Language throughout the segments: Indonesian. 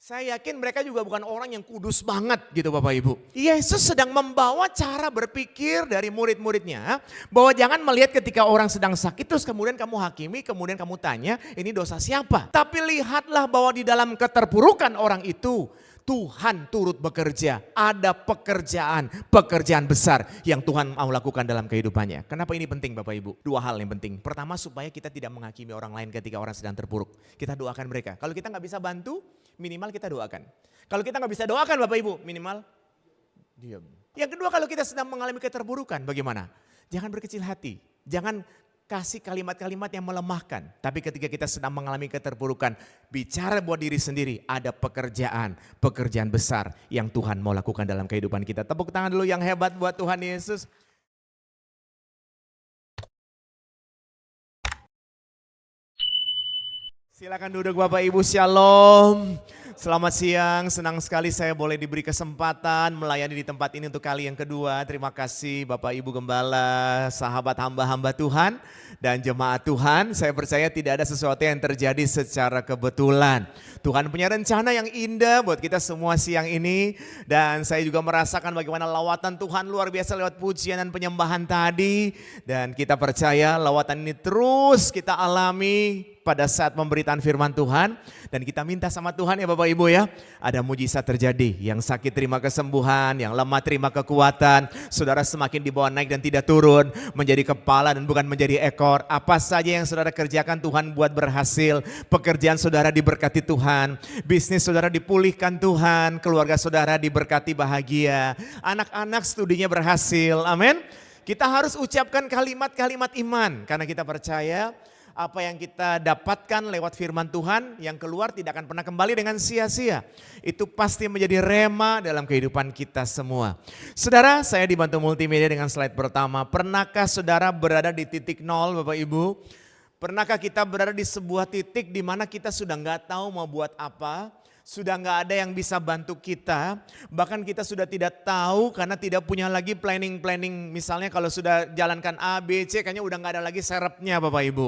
Saya yakin mereka juga bukan orang yang kudus banget gitu Bapak Ibu. Yesus sedang membawa cara berpikir dari murid-muridnya bahwa jangan melihat ketika orang sedang sakit terus kemudian kamu hakimi, kemudian kamu tanya ini dosa siapa. Tapi lihatlah bahwa di dalam keterpurukan orang itu Tuhan turut bekerja, ada pekerjaan besar yang Tuhan mau lakukan dalam kehidupannya. Kenapa ini penting Bapak Ibu? Dua hal yang penting. Pertama supaya kita tidak menghakimi orang lain ketika orang sedang terpuruk. Kita doakan mereka. Kalau kita nggak bisa bantu, minimal kita doakan. Kalau kita nggak bisa doakan Bapak Ibu, minimal diam. Yang kedua kalau kita sedang mengalami keterpurukan, bagaimana? Jangan berkecil hati, jangan kasih kalimat-kalimat yang melemahkan. Tapi ketika kita sedang mengalami keterpurukan, bicara buat diri sendiri, ada pekerjaan besar yang Tuhan mau lakukan dalam kehidupan kita. Tepuk tangan dulu yang hebat buat Tuhan Yesus. Silakan duduk Bapak Ibu, Shalom. Selamat siang, senang sekali saya boleh diberi kesempatan melayani di tempat ini untuk kali yang kedua. Terima kasih Bapak Ibu Gembala, sahabat hamba-hamba Tuhan dan jemaat Tuhan. Saya percaya tidak ada sesuatu yang terjadi secara kebetulan. Tuhan punya rencana yang indah buat kita semua siang ini. Dan saya juga merasakan bagaimana lawatan Tuhan luar biasa lewat pujian dan penyembahan tadi. Dan kita percaya lawatan ini terus kita alami pada saat pemberitaan firman Tuhan. Dan kita minta sama Tuhan ya Bapak Ibu ya, ada mujizat terjadi. Yang sakit terima kesembuhan, yang lemah terima kekuatan. Saudara semakin dibawa naik dan tidak turun, menjadi kepala dan bukan menjadi ekor. Apa saja yang saudara kerjakan Tuhan buat berhasil. Pekerjaan saudara diberkati Tuhan, bisnis saudara dipulihkan Tuhan, keluarga saudara diberkati bahagia. Anak-anak studinya berhasil, amin. Kita harus ucapkan kalimat-kalimat iman karena kita percaya apa yang kita dapatkan lewat firman Tuhan yang keluar tidak akan pernah kembali dengan sia-sia. Itu pasti menjadi rema dalam kehidupan kita semua. Saudara, saya dibantu multimedia dengan slide pertama. Pernahkah saudara berada di titik nol Bapak Ibu? Pernahkah kita berada di sebuah titik di mana kita sudah nggak tahu mau buat apa? Sudah nggak ada yang bisa bantu kita, bahkan kita sudah tidak tahu karena tidak punya lagi planning. Misalnya kalau sudah jalankan A, B, C kayaknya udah nggak ada lagi serepnya Bapak Ibu.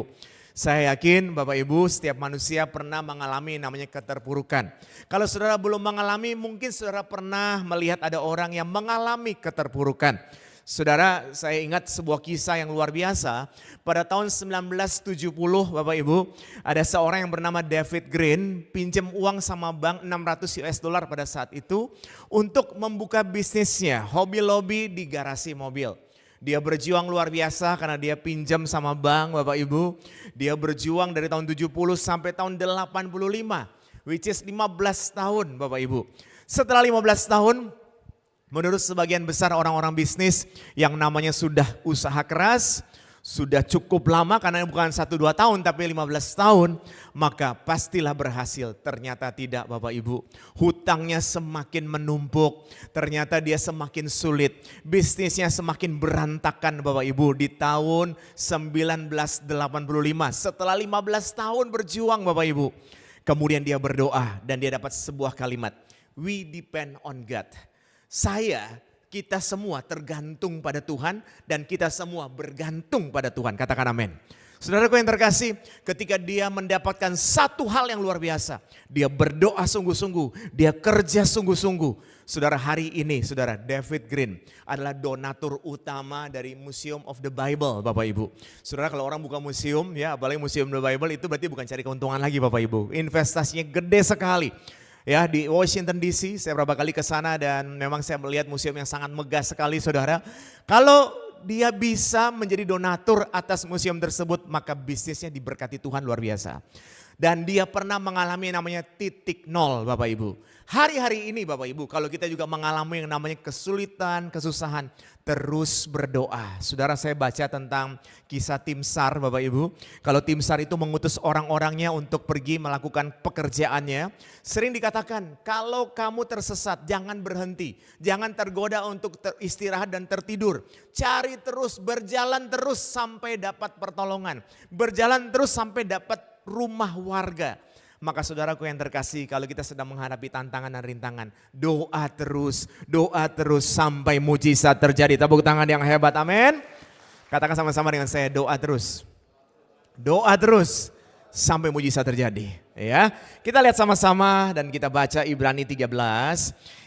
Saya yakin Bapak Ibu setiap manusia pernah mengalami namanya keterpurukan. Kalau saudara belum mengalami mungkin saudara pernah melihat ada orang yang mengalami keterpurukan. Saudara, saya ingat sebuah kisah yang luar biasa. Pada tahun 1970 Bapak Ibu, ada seorang yang bernama David Green pinjam uang sama bank 600 US dollar pada saat itu untuk membuka bisnisnya, hobi lobby di garasi mobil. Dia berjuang luar biasa karena dia pinjam sama bank Bapak Ibu. Dia berjuang dari tahun 70 sampai tahun 85, which is 15 tahun Bapak Ibu. Setelah 15 tahun, menurut sebagian besar orang-orang bisnis yang namanya sudah usaha keras, sudah cukup lama karena bukan 1-2 tahun tapi 15 tahun, maka pastilah berhasil. Ternyata tidak Bapak Ibu, hutangnya semakin menumpuk, ternyata dia semakin sulit, bisnisnya semakin berantakan Bapak Ibu. Di tahun 1985 setelah 15 tahun berjuang Bapak Ibu, kemudian dia berdoa dan dia dapat sebuah kalimat, we depend on God. Kita semua tergantung pada Tuhan dan kita semua bergantung pada Tuhan. Katakan amin. Saudaraku yang terkasih, ketika dia mendapatkan satu hal yang luar biasa, dia berdoa sungguh-sungguh, dia kerja sungguh-sungguh. Saudara, hari ini saudara David Green adalah donatur utama dari Museum of the Bible Bapak Ibu. Saudara, kalau orang buka museum ya, apalagi Museum of the Bible itu berarti bukan cari keuntungan lagi Bapak Ibu. Investasinya gede sekali. Ya, di Washington DC, saya beberapa kali ke sana dan memang saya melihat museum yang sangat megah sekali saudara. Kalau dia bisa menjadi donatur atas museum tersebut, maka bisnisnya diberkati Tuhan luar biasa. Dan dia pernah mengalami namanya titik nol Bapak Ibu. Hari-hari ini Bapak Ibu, kalau kita juga mengalami yang namanya kesulitan, kesusahan, terus berdoa. Saudara, saya baca tentang kisah tim SAR Bapak Ibu. Kalau tim SAR itu mengutus orang-orangnya untuk pergi melakukan pekerjaannya. Sering dikatakan, kalau kamu tersesat jangan berhenti. Jangan tergoda untuk istirahat dan tertidur. Cari terus, berjalan terus sampai dapat pertolongan. Berjalan terus sampai dapat rumah warga. Maka saudaraku yang terkasih, kalau kita sedang menghadapi tantangan dan rintangan, doa terus sampai mujizat terjadi. Tepuk tangan yang hebat, amin. Katakan sama-sama dengan saya, doa terus. Doa terus sampai mujizat terjadi. Ya, kita lihat sama-sama dan kita baca Ibrani 13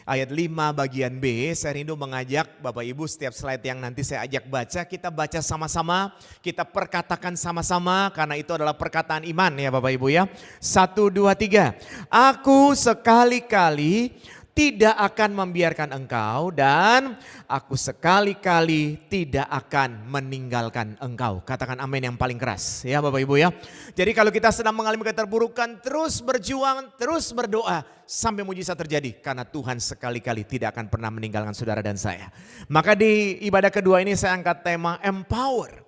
ayat 5 bagian B. Saya rindu mengajak Bapak Ibu setiap slide yang nanti saya ajak baca, kita baca sama-sama, kita perkatakan sama-sama karena itu adalah perkataan iman ya Bapak Ibu ya. 1, 2, 3. Aku sekali-kali tidak akan membiarkan engkau dan aku sekali-kali tidak akan meninggalkan engkau. Katakan amin yang paling keras ya Bapak Ibu ya. Jadi kalau kita sedang mengalami keterpurukan, terus berjuang, terus berdoa sampai mujizat terjadi. Karena Tuhan sekali-kali tidak akan pernah meninggalkan saudara dan saya. Maka di ibadah kedua ini saya angkat tema empower.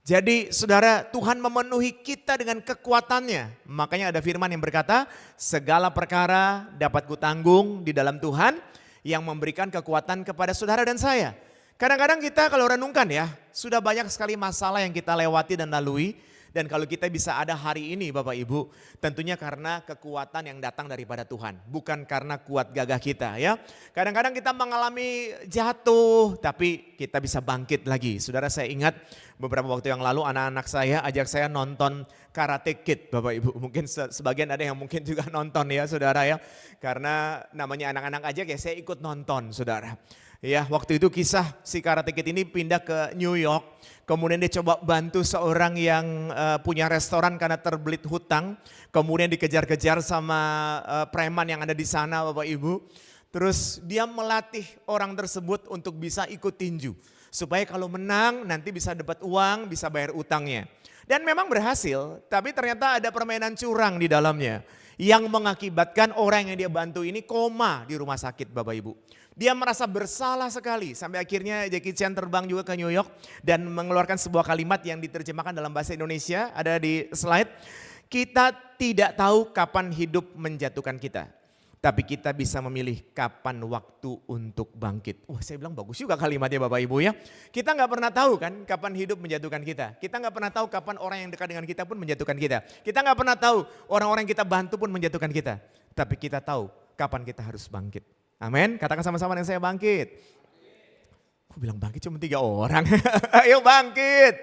Jadi saudara, Tuhan memenuhi kita dengan kekuatannya. Makanya ada firman yang berkata, segala perkara dapat kutanggung di dalam Tuhan yang memberikan kekuatan kepada saudara dan saya. Kadang-kadang kita kalau renungkan ya, sudah banyak sekali masalah yang kita lewati dan lalui. Dan kalau kita bisa ada hari ini Bapak Ibu, tentunya karena kekuatan yang datang daripada Tuhan. Bukan karena kuat gagah kita ya. Kadang-kadang kita mengalami jatuh, tapi kita bisa bangkit lagi. Saudara, saya ingat beberapa waktu yang lalu anak-anak saya ajak saya nonton Karate Kid Bapak Ibu. Mungkin sebagian ada yang mungkin juga nonton ya saudara ya. Karena namanya anak-anak ajak ya saya ikut nonton saudara. Ya, waktu itu kisah si Karate Kid ini pindah ke New York, kemudian dia coba bantu seorang yang punya restoran karena terbelit hutang, kemudian dikejar-kejar sama preman yang ada di sana Bapak Ibu. Terus dia melatih orang tersebut untuk bisa ikut tinju, supaya kalau menang nanti bisa dapat uang, bisa bayar utangnya. Dan memang berhasil, tapi ternyata ada permainan curang di dalamnya yang mengakibatkan orang yang dia bantu ini koma di rumah sakit Bapak Ibu. Dia merasa bersalah sekali sampai akhirnya Jackie Chan terbang juga ke New York dan mengeluarkan sebuah kalimat yang diterjemahkan dalam bahasa Indonesia, ada di slide. Kita tidak tahu kapan hidup menjatuhkan kita, tapi kita bisa memilih kapan waktu untuk bangkit. Wah, saya bilang bagus juga kalimatnya Bapak Ibu ya. Kita nggak pernah tahu kan kapan hidup menjatuhkan kita. Kita nggak pernah tahu kapan orang yang dekat dengan kita pun menjatuhkan kita. Kita nggak pernah tahu orang-orang yang kita bantu pun menjatuhkan kita. Tapi kita tahu kapan kita harus bangkit. Amin, katakan sama-sama dengan saya bangkit. Aku bilang bangkit cuma 3 orang. Ayo bangkit.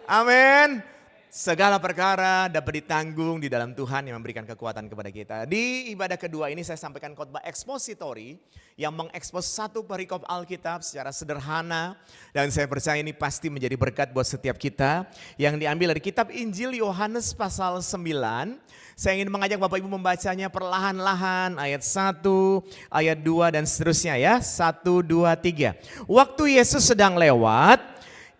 Amin. Segala perkara dapat ditanggung di dalam Tuhan yang memberikan kekuatan kepada kita. Di ibadah kedua ini saya sampaikan khotbah ekspositori yang mengekspos satu perikop Alkitab secara sederhana. Dan saya percaya ini pasti menjadi berkat buat setiap kita. Yang diambil dari kitab Injil Yohanes pasal 9. Saya ingin mengajak Bapak Ibu membacanya perlahan-lahan ayat 1, ayat 2 dan seterusnya ya. 1, 2, 3. Waktu Yesus sedang lewat,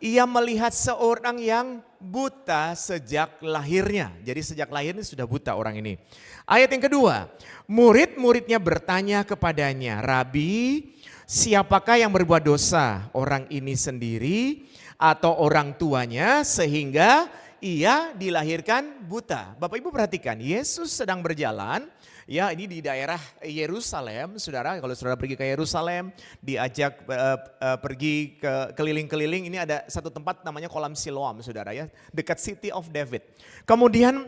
ia melihat seorang yang buta sejak lahirnya. Jadi sejak lahirnya sudah buta orang ini. Ayat yang kedua, murid-muridnya bertanya kepadanya, Rabi, siapakah yang berbuat dosa? Orang ini sendiri atau orang tuanya sehingga ia dilahirkan buta? Bapak Ibu perhatikan, Yesus sedang berjalan. Ya, ini di daerah Yerusalem, saudara. Kalau saudara pergi ke Yerusalem, diajak pergi ke keliling-keliling. Ini ada satu tempat namanya Kolam Siloam, saudara ya, dekat City of David. Kemudian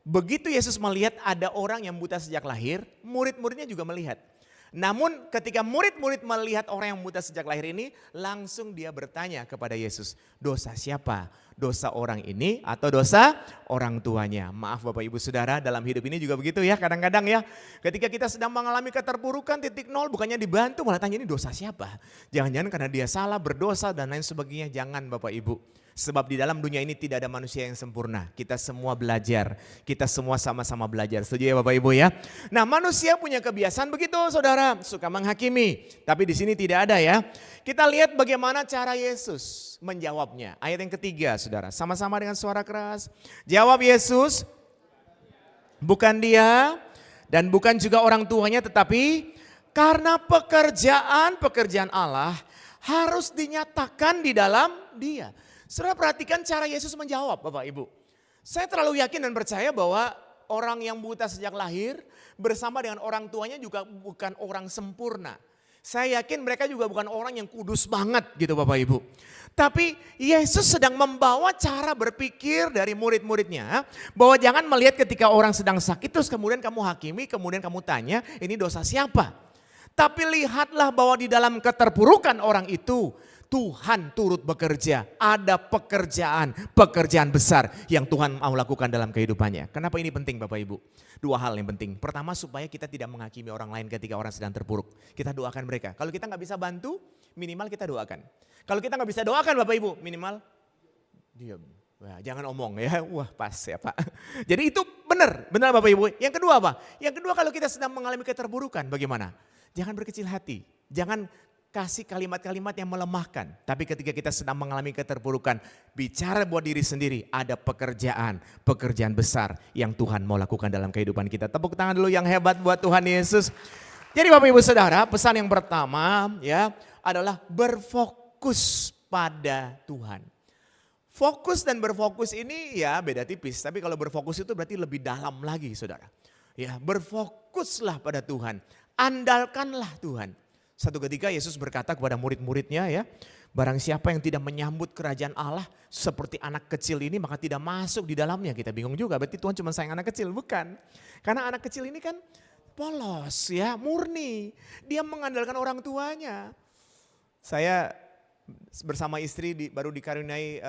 begitu Yesus melihat ada orang yang buta sejak lahir, murid-muridnya juga melihat. Namun ketika murid-murid melihat orang yang buta sejak lahir ini, langsung dia bertanya kepada Yesus, dosa siapa? Dosa orang ini atau dosa orang tuanya? Maaf Bapak Ibu Saudara, dalam hidup ini juga begitu ya kadang-kadang ya. Ketika kita sedang mengalami keterpurukan titik nol, bukannya dibantu malah tanya ini dosa siapa? Jangan-jangan karena dia salah, berdosa dan lain sebagainya. Jangan Bapak Ibu. Sebab di dalam dunia ini tidak ada manusia yang sempurna. Kita semua belajar, kita semua sama-sama belajar. Setuju ya Bapak Ibu ya? Nah, manusia punya kebiasaan begitu saudara, suka menghakimi. Tapi di sini tidak ada ya. Kita lihat bagaimana cara Yesus menjawabnya. Ayat yang ketiga saudara, sama-sama dengan suara keras. Jawab Yesus, bukan dia dan bukan juga orang tuanya, tetapi karena pekerjaan Allah harus dinyatakan di dalam dia. Saudara perhatikan cara Yesus menjawab Bapak Ibu. Saya terlalu yakin dan percaya bahwa orang yang buta sejak lahir bersama dengan orang tuanya juga bukan orang sempurna. Saya yakin mereka juga bukan orang yang kudus banget gitu Bapak Ibu. Tapi Yesus sedang membawa cara berpikir dari murid-muridnya bahwa jangan melihat ketika orang sedang sakit terus kemudian kamu hakimi, kemudian kamu tanya ini dosa siapa. Tapi lihatlah bahwa di dalam keterpurukan orang itu Tuhan turut bekerja, ada pekerjaan besar yang Tuhan mau lakukan dalam kehidupannya. Kenapa ini penting Bapak Ibu? Dua hal yang penting. Pertama, supaya kita tidak menghakimi orang lain ketika orang sedang terpuruk. Kita doakan mereka. Kalau kita nggak bisa bantu, minimal kita doakan. Kalau kita nggak bisa doakan Bapak Ibu, minimal diam. Wah, jangan omong ya, wah pas ya Pak. Jadi itu benar Bapak Ibu. Yang kedua apa? Yang kedua, kalau kita sedang mengalami keterburukan, bagaimana? Jangan berkecil hati, jangan kasih kalimat-kalimat yang melemahkan. Tapi ketika kita sedang mengalami keterburukan, bicara buat diri sendiri, ada pekerjaan besar yang Tuhan mau lakukan dalam kehidupan kita. Tepuk tangan dulu yang hebat buat Tuhan Yesus. Jadi Bapak Ibu Saudara, pesan yang pertama ya adalah berfokus pada Tuhan. Fokus dan berfokus ini ya beda tipis, tapi kalau berfokus itu berarti lebih dalam lagi saudara. Ya, berfokuslah pada Tuhan, andalkanlah Tuhan. Satu ketika Yesus berkata kepada murid-muridnya ya, barang siapa yang tidak menyambut kerajaan Allah seperti anak kecil ini maka tidak masuk di dalamnya. Kita bingung juga, berarti Tuhan cuma sayang anak kecil, bukan. Karena anak kecil ini kan polos ya, murni, dia mengandalkan orang tuanya. Saya bersama istri baru dikaruniai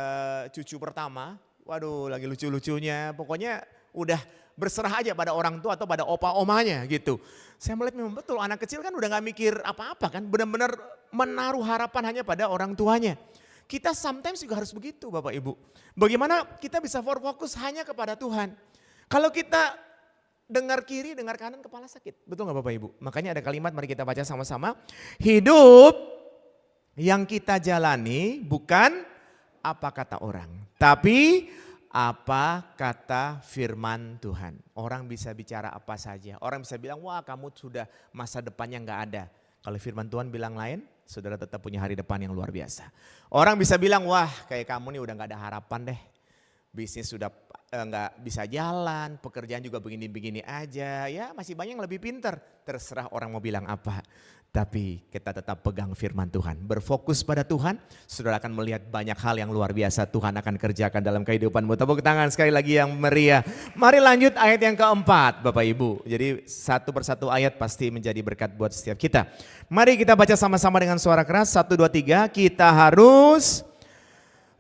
cucu pertama, waduh lagi lucu-lucunya, pokoknya udah berserah aja pada orang tua atau pada opa-omanya gitu. Saya melihat memang betul anak kecil kan udah gak mikir apa-apa kan, benar-benar menaruh harapan hanya pada orang tuanya. Kita sometimes juga harus begitu Bapak Ibu. Bagaimana kita bisa fokus hanya kepada Tuhan. Kalau kita dengar kiri, dengar kanan, kepala sakit. Betul gak Bapak Ibu? Makanya ada kalimat, mari kita baca sama-sama. Hidup yang kita jalani bukan apa kata orang, tapi apa kata firman Tuhan. Orang bisa bicara apa saja, orang bisa bilang wah kamu sudah masa depannya gak ada. Kalau firman Tuhan bilang lain, saudara tetap punya hari depan yang luar biasa. Orang bisa bilang wah kayak kamu nih udah gak ada harapan deh. Bisnis sudah gak bisa jalan, pekerjaan juga begini-begini aja. Ya masih banyak yang lebih pintar, terserah orang mau bilang apa. Tapi kita tetap pegang firman Tuhan, berfokus pada Tuhan, saudara akan melihat banyak hal yang luar biasa Tuhan akan kerjakan dalam kehidupanmu. Tepuk tangan sekali lagi yang meriah. Mari lanjut ayat yang keempat Bapak Ibu. Jadi satu persatu ayat pasti menjadi berkat buat setiap kita. Mari kita baca sama-sama dengan suara keras, 1, 2, 3. Kita harus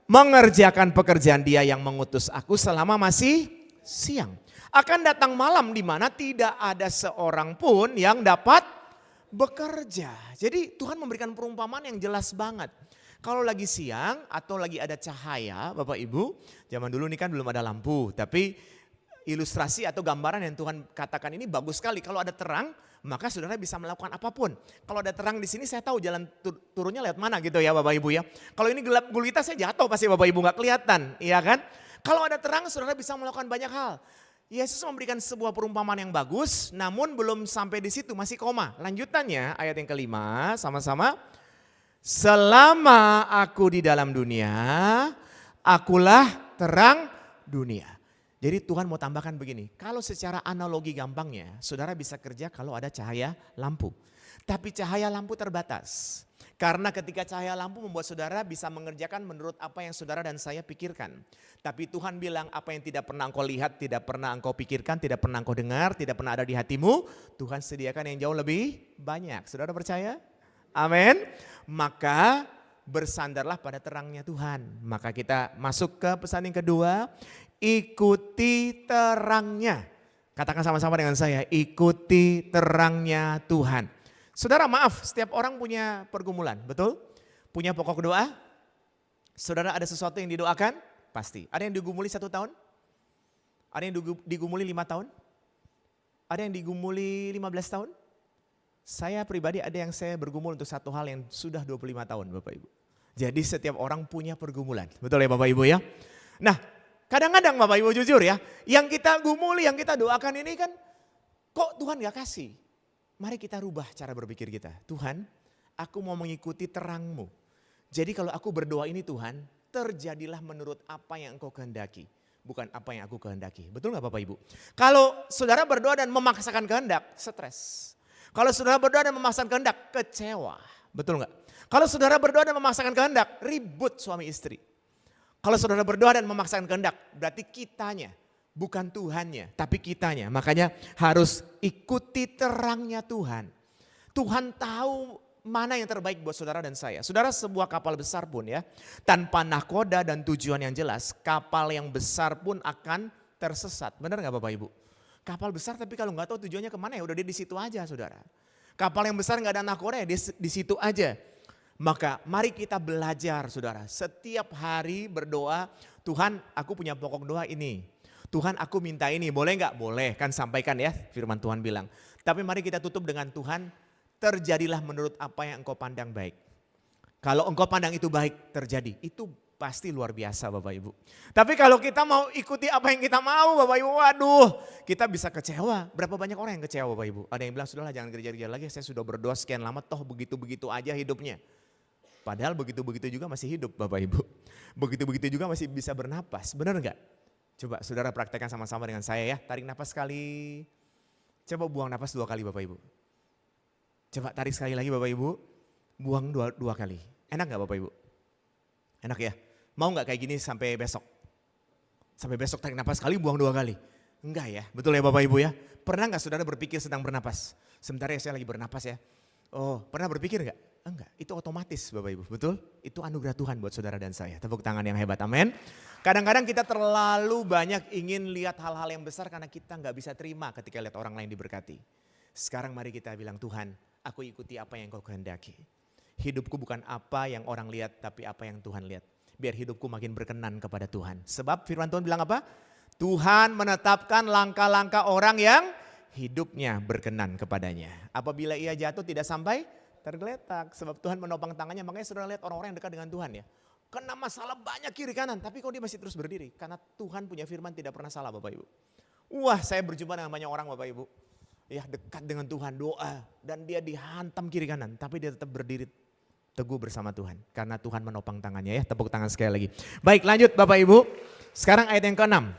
mengerjakan pekerjaan Dia yang mengutus aku selama masih siang. Akan datang malam di mana tidak ada seorang pun yang dapat bekerja. Jadi Tuhan memberikan perumpamaan yang jelas banget. Kalau lagi siang atau lagi ada cahaya Bapak Ibu, zaman dulu ini kan belum ada lampu, tapi ilustrasi atau gambaran yang Tuhan katakan ini bagus sekali. Kalau ada terang, maka saudara bisa melakukan apapun. Kalau ada terang di sini saya tahu jalan turunnya lewat mana gitu ya Bapak Ibu ya. Kalau ini gelap gulita saya jatuh pasti Bapak Ibu gak kelihatan, iya kan? Kalau ada terang saudara bisa melakukan banyak hal. Yesus memberikan sebuah perumpamaan yang bagus, namun belum sampai di situ, masih koma. Lanjutannya ayat yang kelima, sama-sama. Selama aku di dalam dunia, akulah terang dunia. Jadi Tuhan mau tambahkan begini, kalau secara analogi gampangnya, saudara bisa kerja kalau ada cahaya lampu. Tapi cahaya lampu terbatas. Karena ketika cahaya lampu membuat saudara bisa mengerjakan menurut apa yang saudara dan saya pikirkan. Tapi Tuhan bilang apa yang tidak pernah engkau lihat, tidak pernah engkau pikirkan, tidak pernah engkau dengar, tidak pernah ada di hatimu. Tuhan sediakan yang jauh lebih banyak. Saudara percaya? Amin. Maka bersandarlah pada terangnya Tuhan. Maka kita masuk ke pesan yang kedua. Ikuti terangnya. Katakan sama-sama dengan saya, ikuti terangnya Tuhan. Saudara maaf, setiap orang punya pergumulan, betul? Punya pokok doa? Saudara ada sesuatu yang didoakan? Pasti. Ada yang digumuli 1 tahun? Ada yang digumuli 5 tahun? Ada yang digumuli 15 tahun? Saya pribadi ada yang saya bergumul untuk satu hal yang sudah 25 tahun Bapak Ibu. Jadi setiap orang punya pergumulan, betul ya Bapak Ibu ya? Nah kadang-kadang Bapak Ibu jujur ya, yang kita gumuli, yang kita doakan ini kan kok Tuhan gak kasih? Mari kita rubah cara berpikir kita. Tuhan, aku mau mengikuti terang-Mu. Jadi kalau aku berdoa ini Tuhan, terjadilah menurut apa yang Engkau kehendaki. Bukan apa yang aku kehendaki. Betul gak Bapak Ibu? Kalau saudara berdoa dan memaksakan kehendak, stres. Kalau saudara berdoa dan memaksakan kehendak, kecewa. Betul gak? Kalau saudara berdoa dan memaksakan kehendak, ribut suami istri. Kalau saudara berdoa dan memaksakan kehendak, berarti kitanya. Bukan Tuhannya, tapi kitanya. Makanya harus ikuti terangnya Tuhan. Tuhan tahu mana yang terbaik buat saudara dan saya. Saudara, sebuah kapal besar pun ya, tanpa nahkoda dan tujuan yang jelas, kapal yang besar pun akan tersesat. Benar gak Bapak Ibu? Kapal besar tapi kalau gak tahu tujuannya kemana ya udah dia di situ aja saudara. Kapal yang besar gak ada nahkoda ya di situ aja. Maka mari kita belajar saudara, setiap hari berdoa, Tuhan aku punya pokok doa ini. Tuhan aku minta ini, boleh nggak? Boleh, kan sampaikan ya firman Tuhan bilang. Tapi mari kita tutup dengan Tuhan, terjadilah menurut apa yang engkau pandang baik. Kalau engkau pandang itu baik, terjadi. Itu pasti luar biasa Bapak Ibu. Tapi kalau kita mau ikuti apa yang kita mau Bapak Ibu, waduh kita bisa kecewa. Berapa banyak orang yang kecewa Bapak Ibu? Ada yang bilang sudahlah jangan kerja-kerja lagi, saya sudah berdoa sekian lama toh begitu-begitu aja hidupnya. Padahal begitu-begitu juga masih hidup Bapak Ibu. Begitu-begitu juga masih bisa bernapas, benar enggak? Coba saudara praktekkan sama-sama dengan saya ya. Tarik napas sekali. Coba buang napas 2 kali Bapak Ibu. Coba tarik sekali lagi Bapak Ibu. Buang dua kali. Enak gak Bapak Ibu? Enak ya? Mau gak kayak gini sampai besok? Sampai besok tarik napas sekali, buang 2 kali. Enggak ya? Betul ya Bapak Ibu ya? Pernah gak saudara berpikir sedang bernapas? Sebentar ya saya lagi bernapas ya. Oh pernah berpikir gak? Enggak, itu otomatis Bapak Ibu, betul? Itu anugerah Tuhan buat saudara dan saya. Tepuk tangan yang hebat, amin. Kadang-kadang kita terlalu banyak ingin lihat hal-hal yang besar karena kita gak bisa terima ketika lihat orang lain diberkati. Sekarang mari kita bilang, Tuhan aku ikuti apa yang kau kehendaki. Hidupku bukan apa yang orang lihat tapi apa yang Tuhan lihat. Biar hidupku makin berkenan kepada Tuhan. Sebab firman Tuhan bilang apa? Tuhan menetapkan langkah-langkah orang yang hidupnya berkenan kepadanya. Apabila ia jatuh tidak sampai tergeletak. Sebab Tuhan menopang tangannya. Makanya saudara lihat orang-orang yang dekat dengan Tuhan ya. Kena masalah banyak kiri kanan. Tapi kok dia masih terus berdiri. Karena Tuhan punya firman tidak pernah salah Bapak Ibu. Wah saya berjumpa dengan banyak orang Bapak Ibu. Ya dekat dengan Tuhan doa. Dan dia dihantam kiri kanan. Tapi dia tetap berdiri teguh bersama Tuhan. Karena Tuhan menopang tangannya ya. Tepuk tangan sekali lagi. Baik lanjut Bapak Ibu. Sekarang ayat yang ke-6.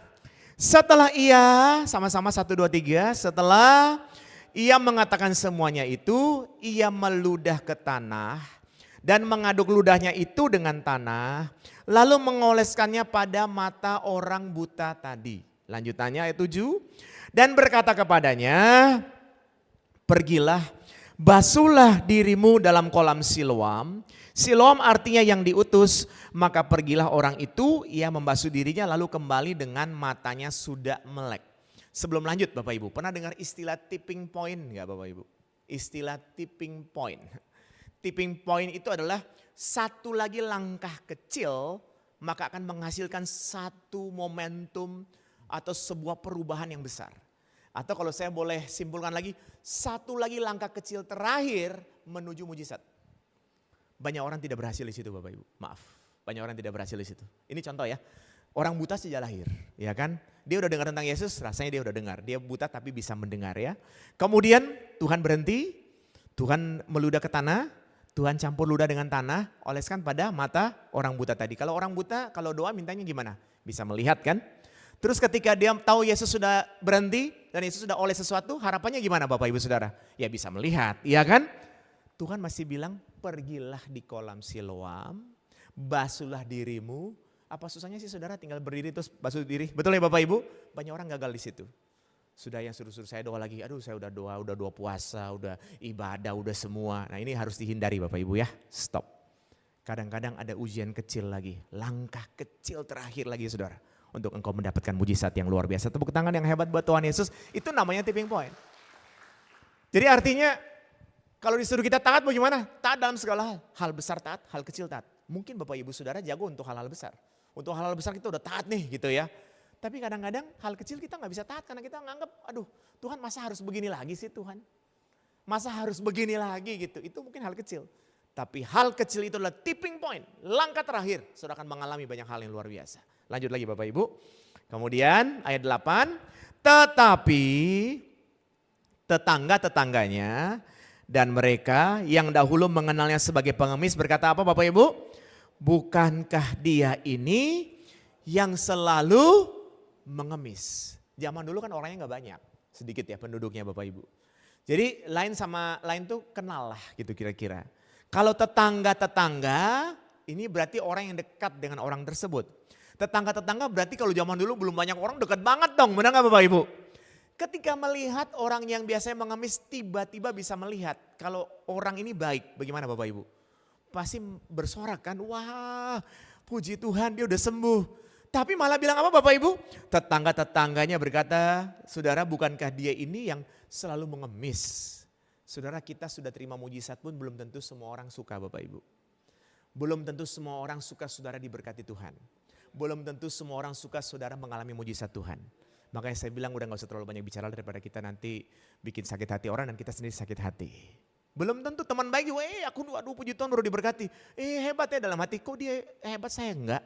Setelah ia sama-sama 1, 2, 3. Setelah ia mengatakan semuanya itu, ia meludah ke tanah dan mengaduk ludahnya itu dengan tanah, lalu mengoleskannya pada mata orang buta tadi. Lanjutannya ayat 7, dan berkata kepadanya, pergilah, basuhlah dirimu dalam kolam Siloam. Siloam artinya yang diutus, maka pergilah orang itu, ia membasuh dirinya lalu kembali dengan matanya sudah melek. Sebelum lanjut Bapak Ibu, pernah dengar istilah tipping point enggak Bapak Ibu? Istilah tipping point. Tipping point itu adalah satu lagi langkah kecil maka akan menghasilkan satu momentum atau sebuah perubahan yang besar. Atau kalau saya boleh simpulkan lagi, satu lagi langkah kecil terakhir menuju mujizat. Banyak orang tidak berhasil di situ Bapak Ibu, maaf. Banyak orang tidak berhasil di situ. Ini contoh ya. Orang buta sejak lahir, ya kan? Dia udah dengar tentang Yesus, rasanya dia udah dengar. Dia buta tapi bisa mendengar ya. Kemudian Tuhan berhenti, Tuhan meludah ke tanah, Tuhan campur ludah dengan tanah, oleskan pada mata orang buta tadi. Kalau orang buta, kalau doa mintanya gimana? Bisa melihat kan? Terus ketika dia tahu Yesus sudah berhenti dan Yesus sudah oles sesuatu, harapannya gimana Bapak Ibu Saudara? Ya bisa melihat, ya kan? Tuhan masih bilang, pergilah di kolam Siloam, basuhlah dirimu. Apa susahnya sih saudara tinggal berdiri terus basuh diri? Betul ya Bapak Ibu? Banyak orang gagal di situ. Sudah yang suruh-suruh saya doa lagi, aduh saya udah doa puasa, udah ibadah, udah semua. Nah ini harus dihindari Bapak Ibu ya, stop. Kadang-kadang ada ujian kecil lagi, langkah kecil terakhir lagi saudara. Untuk engkau mendapatkan mujizat yang luar biasa. Tepuk tangan yang hebat buat Tuhan Yesus, itu namanya tipping point. Jadi artinya kalau disuruh kita taat bagaimana? Taat dalam segala hal. Hal besar taat, hal kecil taat. Mungkin Bapak Ibu Saudara jago untuk hal-hal besar. Untuk hal-hal besar kita udah taat nih gitu ya. Tapi kadang-kadang hal kecil kita gak bisa taat karena kita nganggap aduh Tuhan masa harus begini lagi sih Tuhan. Masa harus begini lagi gitu, itu mungkin hal kecil. Tapi hal kecil itu adalah tipping point, langkah terakhir. Saudara akan mengalami banyak hal yang luar biasa. Lanjut lagi Bapak Ibu. Kemudian ayat 8, tetapi tetangga-tetangganya dan mereka yang dahulu mengenalnya sebagai pengemis berkata apa Bapak Ibu? Bukankah dia ini yang selalu mengemis? Zaman dulu kan orangnya gak banyak, sedikit ya penduduknya Bapak Ibu. Jadi lain sama lain tuh kenal lah gitu kira-kira. Kalau tetangga-tetangga ini berarti orang yang dekat dengan orang tersebut. Tetangga-tetangga berarti kalau zaman dulu belum banyak orang dekat banget dong, benar gak Bapak Ibu? Ketika melihat orang yang biasanya mengemis tiba-tiba bisa melihat kalau orang ini baik. Bagaimana Bapak Ibu? Pasti bersorak kan, wah puji Tuhan dia udah sembuh. Tapi malah bilang apa Bapak Ibu? Tetangga-tetangganya berkata, saudara bukankah dia ini yang selalu mengemis? Saudara kita sudah terima mujizat pun belum tentu semua orang suka Bapak Ibu. Belum tentu semua orang suka saudara diberkati Tuhan. Belum tentu semua orang suka saudara mengalami mujizat Tuhan. Makanya saya bilang udah gak usah terlalu banyak bicara daripada kita nanti bikin sakit hati orang dan kita sendiri sakit hati. Belum tentu teman baik juga, aku aduh puji Tuhan baru diberkati. Hebat ya dalam hati, kok dia hebat saya enggak?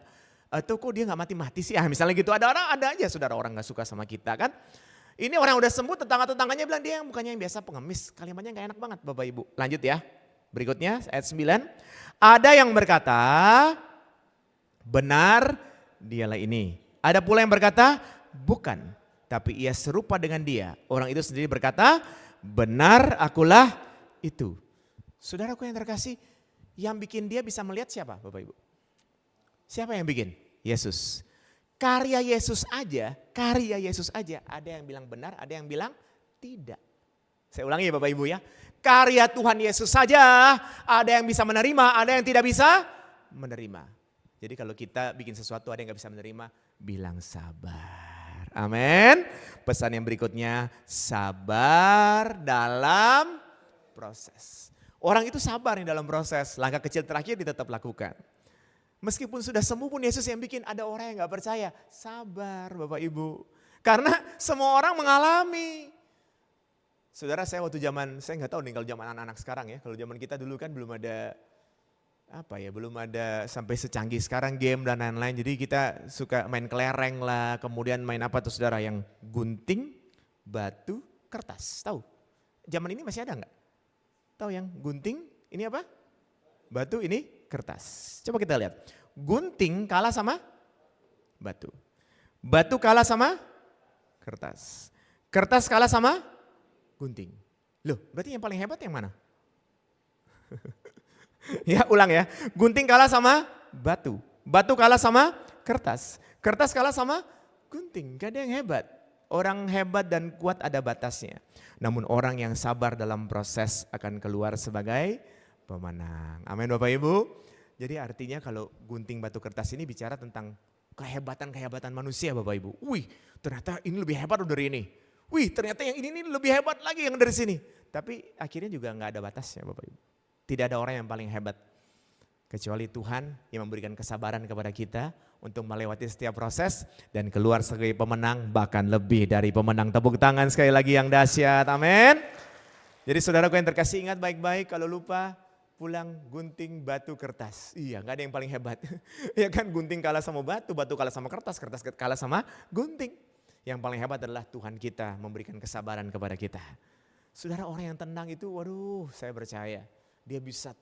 Atau kok dia gak mati-mati sih? Misalnya gitu, ada aja saudara orang gak suka sama kita kan. Ini orang udah sembuh, tetangga-tetangganya bilang dia bukannya yang biasa pengemis. Kalimatnya gak enak banget Bapak Ibu. Lanjut ya, berikutnya ayat 9. Ada yang berkata, benar dialah ini. Ada pula yang berkata, bukan, tapi ia serupa dengan dia. Orang itu sendiri berkata, benar akulah itu. Saudaraku yang terkasih, yang bikin dia bisa melihat siapa Bapak Ibu? Siapa yang bikin? Yesus. Karya Yesus aja, ada yang bilang benar, ada yang bilang tidak. Saya ulangi ya Bapak Ibu ya. Karya Tuhan Yesus saja, ada yang bisa menerima, ada yang tidak bisa menerima. Jadi kalau kita bikin sesuatu ada yang gak bisa menerima, bilang sabar. Amin. Pesan yang berikutnya, sabar dalam proses. Orang itu sabar nih dalam proses, langkah kecil terakhir dia tetap lakukan. Meskipun sudah sembuh pun Yesus yang bikin ada orang yang gak percaya. Sabar Bapak Ibu. Karena semua orang mengalami. Saudara saya waktu zaman, saya gak tahu nih kalau zaman anak-anak sekarang ya. Kalau zaman kita dulu kan belum ada belum ada sampai secanggih sekarang game dan lain-lain. Jadi kita suka main kelereng lah, kemudian main apa tuh saudara yang gunting, batu, kertas. Tahu? Zaman ini masih ada nggak? Tahu yang gunting, ini apa? Batu, ini kertas. Coba kita lihat. Gunting kalah sama batu. Batu kalah sama kertas. Kertas kalah sama gunting. Loh, berarti yang paling hebat yang mana? Ya ulang ya, gunting kalah sama batu, batu kalah sama kertas, kertas kalah sama gunting, gak ada yang hebat. Orang hebat dan kuat ada batasnya. Namun orang yang sabar dalam proses akan keluar sebagai pemenang. Amin Bapak Ibu. Jadi artinya kalau gunting batu kertas ini bicara tentang kehebatan-kehebatan manusia Bapak Ibu. Wih ternyata ini lebih hebat dari ini. Wih ternyata yang ini lebih hebat lagi yang dari sini. Tapi akhirnya juga gak ada batasnya Bapak Ibu. Tidak ada orang yang paling hebat kecuali Tuhan yang memberikan kesabaran kepada kita untuk melewati setiap proses dan keluar sebagai pemenang, bahkan lebih dari pemenang. Tepuk tangan sekali lagi yang dahsyat, amin. Jadi saudaraku yang terkasih, ingat baik-baik, kalau lupa pulang gunting batu kertas. Iya, gak ada yang paling hebat. Ya kan, gunting kalah sama batu, batu kalah sama kertas, kertas kalah sama gunting. Yang paling hebat adalah Tuhan kita memberikan kesabaran kepada kita. Saudara, orang yang tenang itu, waduh, saya percaya dia bisa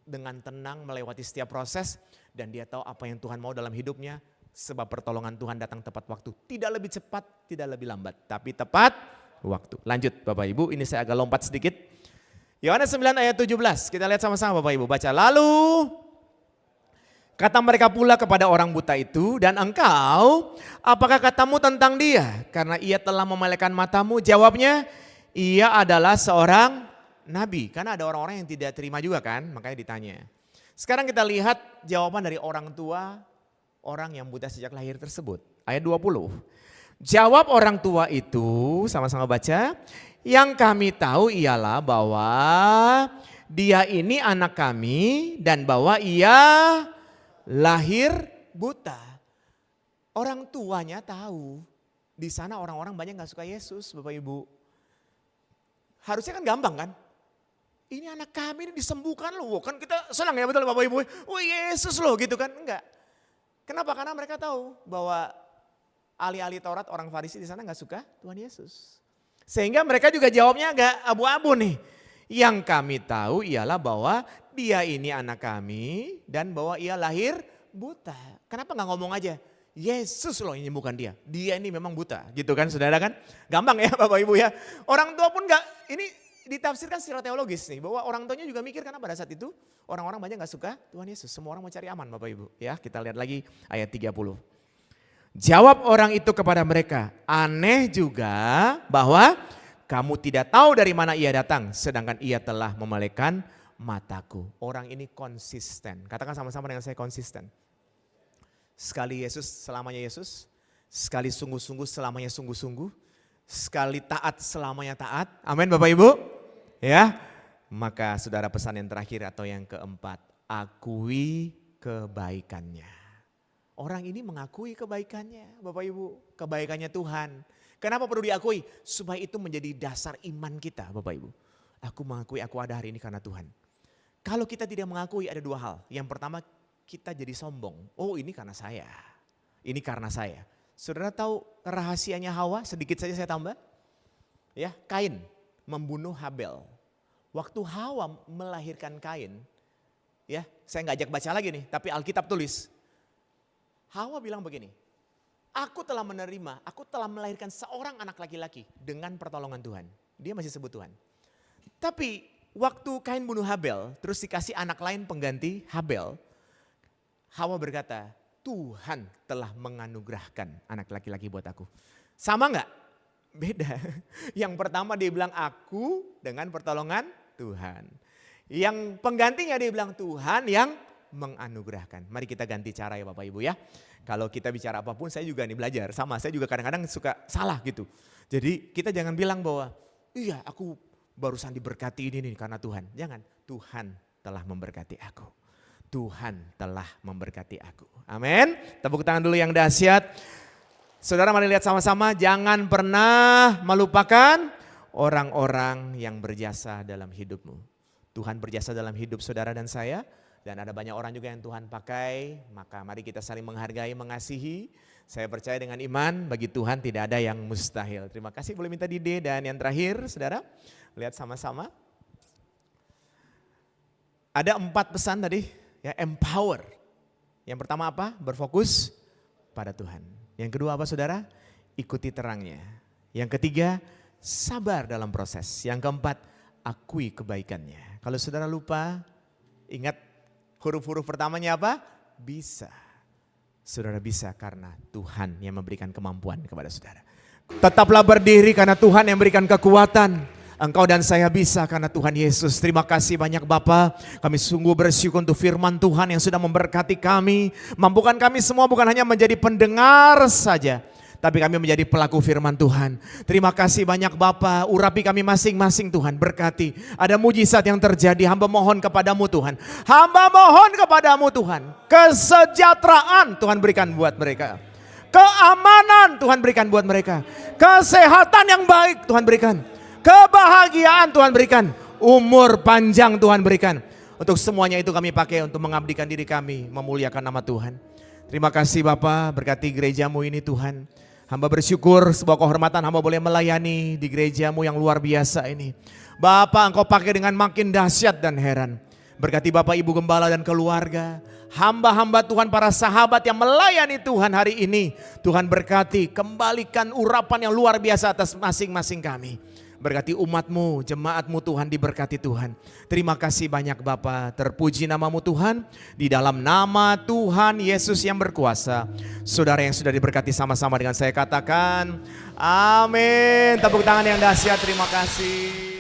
dengan tenang melewati setiap proses dan dia tahu apa yang Tuhan mau dalam hidupnya, sebab pertolongan Tuhan datang tepat waktu. Tidak lebih cepat, tidak lebih lambat, tapi tepat waktu. Lanjut Bapak Ibu, ini saya agak lompat sedikit. Yohanes 9 ayat 17, kita lihat sama-sama Bapak Ibu, baca. Lalu kata mereka pula kepada orang buta itu, dan engkau, apakah katamu tentang dia? Karena ia telah memelekkan matamu. Jawabnya, ia adalah seorang nabi, karena ada orang-orang yang tidak terima juga kan, makanya ditanya. Sekarang kita lihat jawaban dari orang tua orang yang buta sejak lahir tersebut. Ayat 20. Jawab orang tua itu, sama-sama baca, yang kami tahu ialah bahwa dia ini anak kami dan bahwa ia lahir buta. Orang tuanya tahu, di sana orang-orang banyak gak suka Yesus Bapak Ibu. Harusnya kan gampang kan? Ini anak kami ini disembuhkan loh, kan kita senang ya betul Bapak Ibu. Oh Yesus loh gitu kan, enggak. Kenapa? Karena mereka tahu bahwa ahli-ahli Taurat orang Farisi di sana nggak suka Tuhan Yesus. Sehingga mereka juga jawabnya agak abu-abu nih. Yang kami tahu ialah bahwa dia ini anak kami dan bahwa ia lahir buta. Kenapa nggak ngomong aja? Yesus loh yang menyembuhkan dia. Dia ini memang buta gitu kan saudara kan. Gampang ya Bapak Ibu ya. Orang tua pun nggak, ini ditafsirkan secara teologis nih, bahwa orang tuanya juga mikir karena pada saat itu orang-orang banyak gak suka Tuhan Yesus. Semua orang mau cari aman Bapak Ibu. Ya, kita lihat lagi ayat 30. Jawab orang itu kepada mereka, aneh juga bahwa kamu tidak tahu dari mana ia datang, sedangkan ia telah memelekkan mataku. Orang ini konsisten. Katakan sama-sama dengan saya, konsisten. Sekali Yesus selamanya Yesus, sekali sungguh-sungguh selamanya sungguh-sungguh, sekali taat selamanya taat. Amin Bapak Ibu. Ya. Maka saudara, pesan yang terakhir atau yang keempat, akui kebaikannya. Orang ini mengakui kebaikannya Bapak Ibu, kebaikannya Tuhan. Kenapa perlu diakui? Supaya itu menjadi dasar iman kita Bapak Ibu. Aku mengakui aku ada hari ini karena Tuhan. Kalau kita tidak mengakui ada dua hal. Yang pertama, kita jadi sombong. Oh, ini karena saya. Ini karena saya. Saudara tahu rahasianya Hawa? Sedikit saja saya tambah. Ya, Kain membunuh Habel. Waktu Hawa melahirkan Kain, ya, saya nggak ajak baca lagi nih, tapi Alkitab tulis. Hawa bilang begini, aku telah melahirkan seorang anak laki-laki dengan pertolongan Tuhan. Dia masih sebut Tuhan. Tapi waktu Kain bunuh Habel, terus dikasih anak lain pengganti Habel, Hawa berkata, Tuhan telah menganugerahkan anak laki-laki buat aku. Sama nggak? Beda. Yang pertama dia bilang aku dengan pertolongan Tuhan. Yang penggantinya dia bilang Tuhan yang menganugerahkan. Mari kita ganti cara ya Bapak Ibu ya. Kalau kita bicara apapun, saya juga nih belajar. Sama, saya juga kadang-kadang suka salah gitu. Jadi kita jangan bilang bahwa, iya aku barusan diberkati ini nih karena Tuhan. Jangan, Tuhan telah memberkati aku. Tuhan telah memberkati aku. Amin. Tepuk tangan dulu yang dahsyat. Saudara mari lihat sama-sama, jangan pernah melupakan orang-orang yang berjasa dalam hidupmu. Tuhan berjasa dalam hidup saudara dan saya. Dan ada banyak orang juga yang Tuhan pakai. Maka mari kita saling menghargai, mengasihi. Saya percaya dengan iman bagi Tuhan tidak ada yang mustahil. Terima kasih, boleh minta Dide. Dan yang terakhir saudara, lihat sama-sama. Ada 4 pesan tadi, ya, empower. Yang pertama apa? Berfokus pada Tuhan. Yang kedua apa saudara? Ikuti terangnya. Yang ketiga, sabar dalam proses. Yang keempat, akui kebaikannya. Kalau saudara lupa, ingat huruf-huruf pertamanya apa? Bisa. Saudara bisa karena Tuhan yang memberikan kemampuan kepada saudara. Tetaplah berdiri karena Tuhan yang memberikan kekuatan. Engkau dan saya bisa karena Tuhan Yesus. Terima kasih banyak Bapa. Kami sungguh bersyukur untuk firman Tuhan yang sudah memberkati kami. Mampukan kami semua bukan hanya menjadi pendengar saja, tapi kami menjadi pelaku firman Tuhan. Terima kasih banyak Bapa. Urapi kami masing-masing Tuhan. Berkati. Ada mujizat yang terjadi. Hamba mohon kepadamu Tuhan. Hamba mohon kepadamu Tuhan. Kesejahteraan Tuhan berikan buat mereka. Keamanan Tuhan berikan buat mereka. Kesehatan yang baik Tuhan berikan. Kebahagiaan Tuhan berikan, umur panjang Tuhan berikan. Untuk semuanya itu kami pakai untuk mengabdikan diri kami, memuliakan nama Tuhan. Terima kasih Bapa, berkati gerejamu ini Tuhan. Hamba bersyukur sebuah kehormatan hamba boleh melayani di gerejamu yang luar biasa ini. Bapa, Engkau pakai dengan makin dahsyat dan heran. Berkati Bapak Ibu Gembala dan keluarga. Hamba-hamba Tuhan, para sahabat yang melayani Tuhan hari ini. Tuhan berkati, kembalikan urapan yang luar biasa atas masing-masing kami. Berkati umatmu, jemaatmu Tuhan, diberkati Tuhan. Terima kasih banyak Bapa, terpuji namamu Tuhan. Di dalam nama Tuhan Yesus yang berkuasa. Saudara yang sudah diberkati sama-sama dengan saya katakan, amin. Tepuk tangan yang dahsyat, terima kasih.